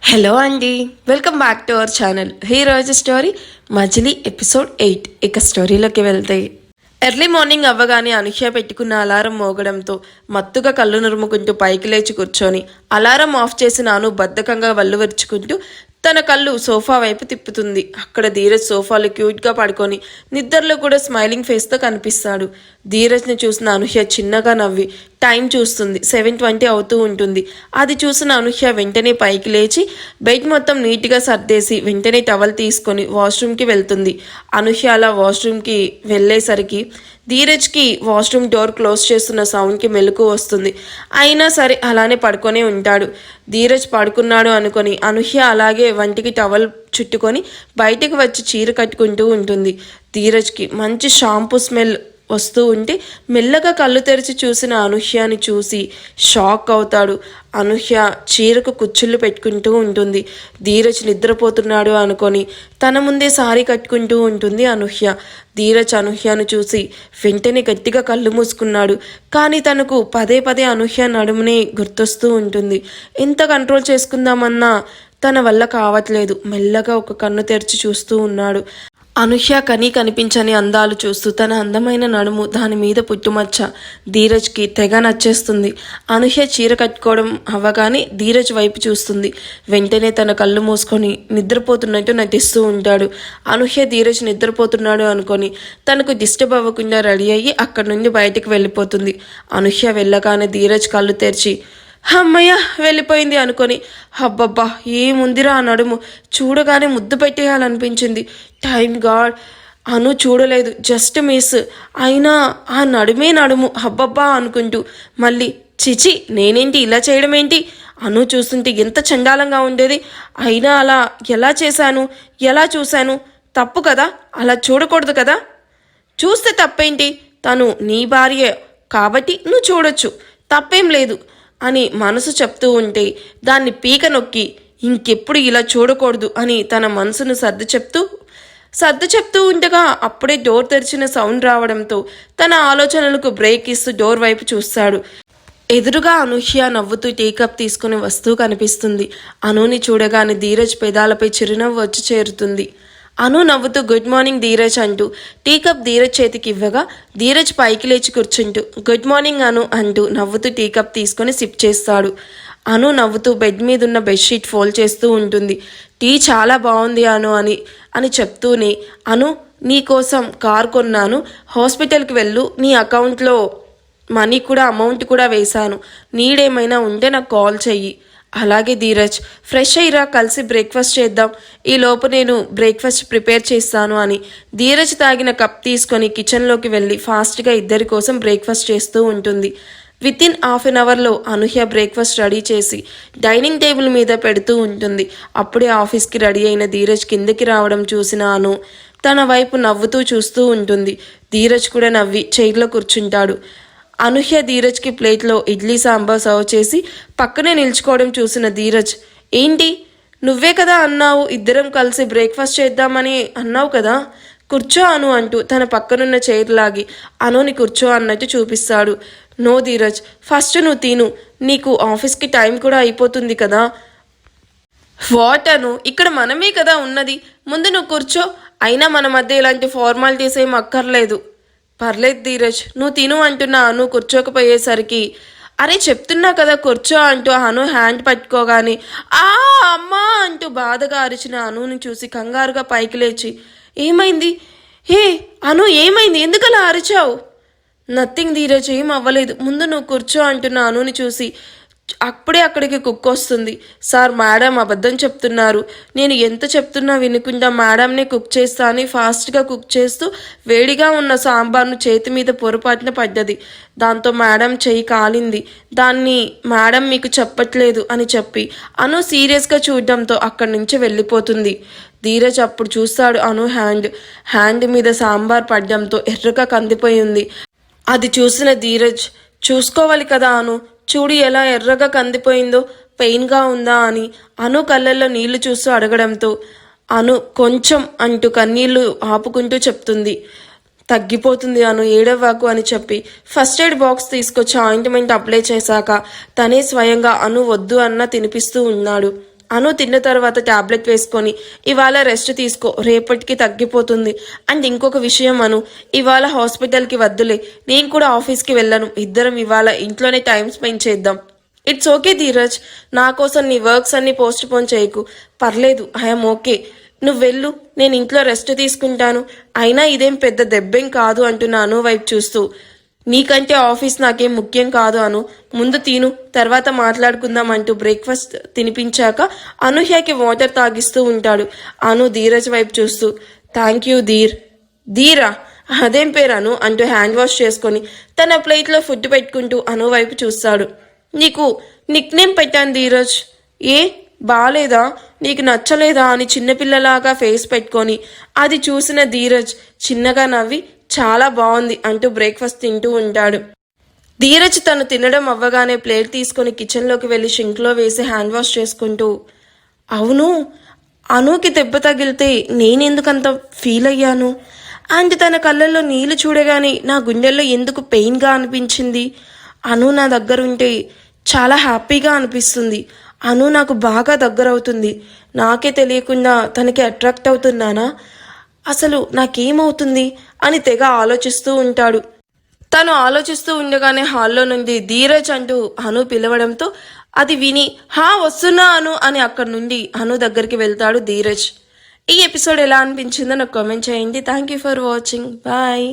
Hello అండి, welcome back to our channel. ఈరోజు story మజిలీ episode 8. ఇక స్టోరీలోకి వెళ్తాయి. ఎర్లీ మార్నింగ్ అవ్వగానే అనూహ్య పెట్టుకున్న అలారం మోగడంతో మత్తుగా కళ్ళు నురుముకుంటూ పైకి లేచి కూర్చొని అలారం ఆఫ్ చేసిన అను బద్ధకంగా వల్లు విరుచుకుంటూ తన కళ్ళు సోఫా వైపు తిప్పుతుంది. అక్కడ ధీరజ్ సోఫాలో క్యూట్గా పడుకొని నిద్రలో కూడా స్మైలింగ్ ఫేస్తో కనిపిస్తాడు. ధీరజ్ని చూసిన అనూహ్య చిన్నగా నవ్వి టైం చూస్తుంది. 7:20 అవుతూ ఉంటుంది. అది చూసిన అనూహ్య వెంటనే పైకి లేచి బెడ్ మొత్తం నీట్గా సర్దేసి వెంటనే టవల్ తీసుకొని వాష్రూమ్కి వెళ్తుంది. అనూహ్య అలా వాష్రూమ్కి వెళ్ళేసరికి ధీరజ్కి వాష్రూమ్ డోర్ క్లోజ్ చేస్తున్న సౌండ్కి మెలకు వస్తుంది. అయినా సరే అలానే పడుకొనే ఉంటాడు. ధీరజ్ పడుకున్నాడు అనుకొని అనూహ్య అలాగే వంటికి టవల్ చుట్టుకొని బయటకు వచ్చి చీర కట్టుకుంటూ ఉంటుంది. ధీరజ్కి మంచి షాంపూ స్మెల్ వస్తూ ఉంటే మెల్లగా కళ్ళు తెరిచి చూసిన అనూహ్యని చూసి షాక్ అవుతాడు. అనూహ్య చీరకు కుచ్చుళ్ళు పెట్టుకుంటూ ఉంటుంది. ధీరజ్ నిద్రపోతున్నాడు అనుకొని తన ముందే సారీ కట్టుకుంటూ ఉంటుంది అనూహ్య. ధీరజ్ అనూహ్యను చూసి వెంటనే గట్టిగా కళ్ళు మూసుకున్నాడు. కానీ తనకు పదే పదే అనూహ్య నడుమునే గుర్తొస్తూ ఉంటుంది. ఎంత కంట్రోల్ చేసుకుందామన్నా తన వల్ల కావట్లేదు. మెల్లగా ఒక కన్ను తెరిచి చూస్తూ ఉన్నాడు. అనూహ్య కనిపించని అందాలు చూస్తూ తన అందమైన నడుము, దాని మీద పుట్టుమచ్చ ధీరజ్కి తెగ నచ్చేస్తుంది. అనూహ్య చీర కట్టుకోవడం అవ్వగానే ధీరజ్ వైపు చూస్తుంది. వెంటనే తన కళ్ళు మూసుకొని నిద్రపోతున్నట్టు నటిస్తూ ఉంటాడు. అనూహ్య ధీరజ్ నిద్రపోతున్నాడు అనుకొని తనకు డిస్టర్బ్ అవ్వకుండా రెడీ అయ్యి అక్కడి నుండి బయటికి వెళ్ళిపోతుంది. అనూహ్య వెళ్ళగానే ధీరజ్ కళ్ళు తెరిచి అమ్మయ్య వెళ్ళిపోయింది అనుకొని హబ్బబ్బా ఏముందిరా ఆ నడుము, చూడగానే ముద్దు పెట్టేయాలనిపించింది. టైం గాడ్, అను చూడలేదు, జస్ట్ మిస్. అయినా ఆ నడుమే నడుము హబ్బబ్బా అనుకుంటూ మళ్ళీ చిచి నేనేంటి ఇలా చేయడం ఏంటి, అను చూస్తుంటే ఎంత చండాలంగా ఉండేది. అయినా అలా ఎలా చూశాను, తప్పు కదా, అలా చూడకూడదు కదా. చూస్తే తప్పేంటి, తను నీ భార్య కాబట్టి నువ్వు చూడొచ్చు, తప్పేం లేదు అని మనసు చెప్తూ ఉంటే దాన్ని పీక నొక్కి ఇంకెప్పుడు ఇలా చూడకూడదు అని తన మనసును సర్దు చెప్తూ ఉండగా అప్పుడే డోర్ తెరిచిన సౌండ్ రావడంతో తన ఆలోచనలకు బ్రేక్ ఇస్తూ డోర్ వైపు చూస్తాడు. ఎదురుగా అనూహ్య నవ్వుతూ టీ కప్ తీసుకుని వస్తూ కనిపిస్తుంది. అనుని చూడగానే ధీరజ్ పెదాలపై చిరునవ్వు వచ్చి చేరుతుంది. అను నవ్వుతూ గుడ్ మార్నింగ్ ధీరజ్ అంటూ టీ కప్ ధీరజ్ చేతికి ఇవ్వగా ధీరజ్ పైకి లేచి కూర్చుంటూ గుడ్ మార్నింగ్ అను అంటూ నవ్వుతూ టీ కప్ తీసుకొని సిప్ చేస్తాడు. అను నవ్వుతూ బెడ్ మీద ఉన్న బెడ్షీట్ ఫోల్డ్ చేస్తూ ఉంటుంది. టీ చాలా బాగుంది అను అని చెప్తూనే అను నీకోసం కార్ కొన్నాను, హాస్పిటల్కి వెళ్ళు, నీ అకౌంట్లో మనీ కూడా అమౌంట్ కూడా వేశాను, నీడేమైనా ఉంటే నాకు కాల్ చెయ్యి. అలాగే ధీరజ్ ఫ్రెష్ అయ్యిరా, కలిసి బ్రేక్ఫాస్ట్ చేద్దాం, ఈ లోపు నేను బ్రేక్ఫాస్ట్ ప్రిపేర్ చేస్తాను అని ధీరజ్ తాగిన కప్ తీసుకొని కిచెన్లోకి వెళ్ళి ఫాస్ట్గా ఇద్దరి కోసం బ్రేక్ఫాస్ట్ చేస్తూ ఉంటుంది. వితిన్ హాఫ్ అన్ అవర్లో అనూహ్య బ్రేక్ఫాస్ట్ రెడీ చేసి డైనింగ్ టేబుల్ మీద పెడుతూ ఉంటుంది. అప్పుడే ఆఫీస్కి రెడీ అయిన ధీరజ్ కిందకి రావడం చూసిన అను తన వైపు నవ్వుతూ చూస్తూ ఉంటుంది. ధీరజ్ కూడా నవ్వి చైర్లో కూర్చుంటాడు. అనూహ్య ధీరజ్కి ప్లేట్లో ఇడ్లీ సాంబార్ సర్వ్ చేసి పక్కనే నిల్చుకోవడం చూసిన ధీరజ్ ఏంటి నువ్వే కదా అన్నావు, ఇద్దరం కలిసి బ్రేక్ఫాస్ట్ చేద్దామని అన్నావు కదా, కూర్చో అను అంటూ తన పక్కనున్న చైర్ లాగి అనుని కూర్చో అన్నట్టు చూపిస్తాడు. నో ధీరజ్, ఫస్ట్ నువ్వు తిను, నీకు ఆఫీస్కి టైం కూడా అయిపోతుంది కదా. వాట్ అను, ఇక్కడ మనమే కదా ఉన్నది, ముందు నువ్వు కూర్చో, అయినా మన మధ్య ఇలాంటి ఫార్మాలిటీస్ ఏం అక్కర్లేదు. పర్లేదు ధీరజ్, నువ్వు తిను అంటున్నా అను కూర్చోకపోయేసరికి అరే చెప్తున్నా కదా కూర్చో అంటూ అను హ్యాండ్ పట్టుకోగానే ఆ అమ్మా అంటూ బాధగా అరిచిన అనుని చూసి కంగారుగా పైకి లేచి ఏమైంది, హే అను ఏమైంది, ఎందుకలా అరిచావు. నథింగ్ ధీరజ్, ఏం అవ్వలేదు, ముందు నువ్వు కూర్చో అంటున్న అనుని చూసి అప్పుడే అక్కడికి కుక్ వస్తుంది. సార్ మేడం అబద్ధం చెప్తున్నారు, నేను ఎంత చెప్తున్నా వినకుండా మేడంనే కుక్ చేస్తా అని ఫాస్ట్గా కుక్ చేస్తూ వేడిగా ఉన్న సాంబార్ను చేతి మీద పొరపాటున పడ్డది. దాంతో మేడం చెయ్యి కాలింది, దాన్ని మేడం మీకు చెప్పట్లేదు అని చెప్పి అను సీరియస్గా చూడడంతో అక్కడి నుంచి వెళ్ళిపోతుంది. ధీరజ్ అప్పుడు చూస్తాడు అను హ్యాండ్ మీద సాంబార్ పడ్డంతో ఎర్రగా కందిపోయి ఉంది. అది చూసిన ధీరజ్ చూసుకోవాలి కదా అను, చూడు ఎలా ఎర్రగా కందిపోయిందో, పెయిన్గా ఉందా అని అను కళ్ళల్లో నీళ్లు చూస్తూ అడగడంతో అను కొంచెం అంటూ కన్నీళ్లు ఆపుకుంటూ చెప్తుంది. తగ్గిపోతుంది అను, ఏడవ్వాకు అని చెప్పి ఫస్ట్ ఎయిడ్ బాక్స్ తీసుకొచ్చి ఆయింట్మెంట్ అప్లై చేశాక తనే స్వయంగా అను వద్దు అన్న తినిపిస్తూ ఉన్నాడు. అను తిన్న తర్వాత టాబ్లెట్ వేసుకొని ఇవాళ రెస్ట్ తీసుకో, రేపటికి తగ్గిపోతుంది. అండ్ ఇంకొక విషయం అను, ఇవాళ హాస్పిటల్కి వద్దులే, నేను కూడా ఆఫీస్కి వెళ్ళను, ఇద్దరం ఇవాళ ఇంట్లోనే టైం స్పెండ్ చేద్దాం. ఇట్స్ ఓకే ధీరజ్, నా కోసం నీ వర్క్స్ అన్ని పోస్ట్ పోన్ చేయకు, పర్లేదు, ఐఎమ్ ఓకే, నువ్వు వెళ్ళు, నేను ఇంట్లో రెస్ట్ తీసుకుంటాను, అయినా ఇదేం పెద్ద దెబ్బేం కాదు అంటున్నా అను వైపు చూస్తూ. నీకంటే ఆఫీస్ నాకేం ముఖ్యం కాదు అను, ముందు తిను, తర్వాత మాట్లాడుకుందాం అంటూ బ్రేక్ఫాస్ట్ తినిపించాక అనూహ్యకి వాటర్ తాగిస్తూ ఉంటాడు. అను ధీరజ్ వైపు చూస్తూ, థ్యాంక్ యూ ధీరా, అదేం పేరు అంటూ హ్యాండ్ వాష్ చేసుకొని తన ప్లేట్లో ఫుడ్ పెట్టుకుంటూ అను వైపు చూస్తాడు. నీకు నిక్ నేమ్ పెట్టాను ధీరజ్, ఏ బాలేదా, నీకు నచ్చలేదా అని చిన్నపిల్లలాగా ఫేస్ పెట్టుకొని అది చూసిన ధీరజ్ చిన్నగా నవ్వి చాలా బాగుంది అంటూ బ్రేక్ఫాస్ట్ తింటూ ఉంటాడు. ధీరజ్ తను తినడం అవ్వగానే ప్లేట్ తీసుకొని కిచెన్లోకి వెళ్ళి షింక్లో వేసి హ్యాండ్ వాష్ చేసుకుంటూ, అవును, అనుకి దెబ్బ తగిలితే నేనెందుకంత ఫీల్ అయ్యాను, అండ్ తన కళ్ళల్లో నీళ్లు చూడగానే నా గుండెల్లో ఎందుకు పెయిన్గా అనిపించింది, అను నా దగ్గర ఉంటే చాలా హ్యాపీగా అనిపిస్తుంది, అను నాకు బాగా దగ్గర అవుతుంది, నాకే తెలియకుండా తనకి అట్రాక్ట్ అవుతున్నానా, అసలు నాకేమవుతుంది అని తెగ ఆలోచిస్తూ ఉంటాడు. తను ఆలోచిస్తూ ఉండగానే హాల్లో నుండి ధీరజ్ అంటూ అను పిలవడంతో అది విని వస్తున్నా అను అని అక్కడి నుండి అను దగ్గరికి వెళ్తాడు ధీరజ్. ఈ ఎపిసోడ్ ఎలా అనిపించిందో నాకు కామెంట్ చేయండి. Thank you for watching, bye.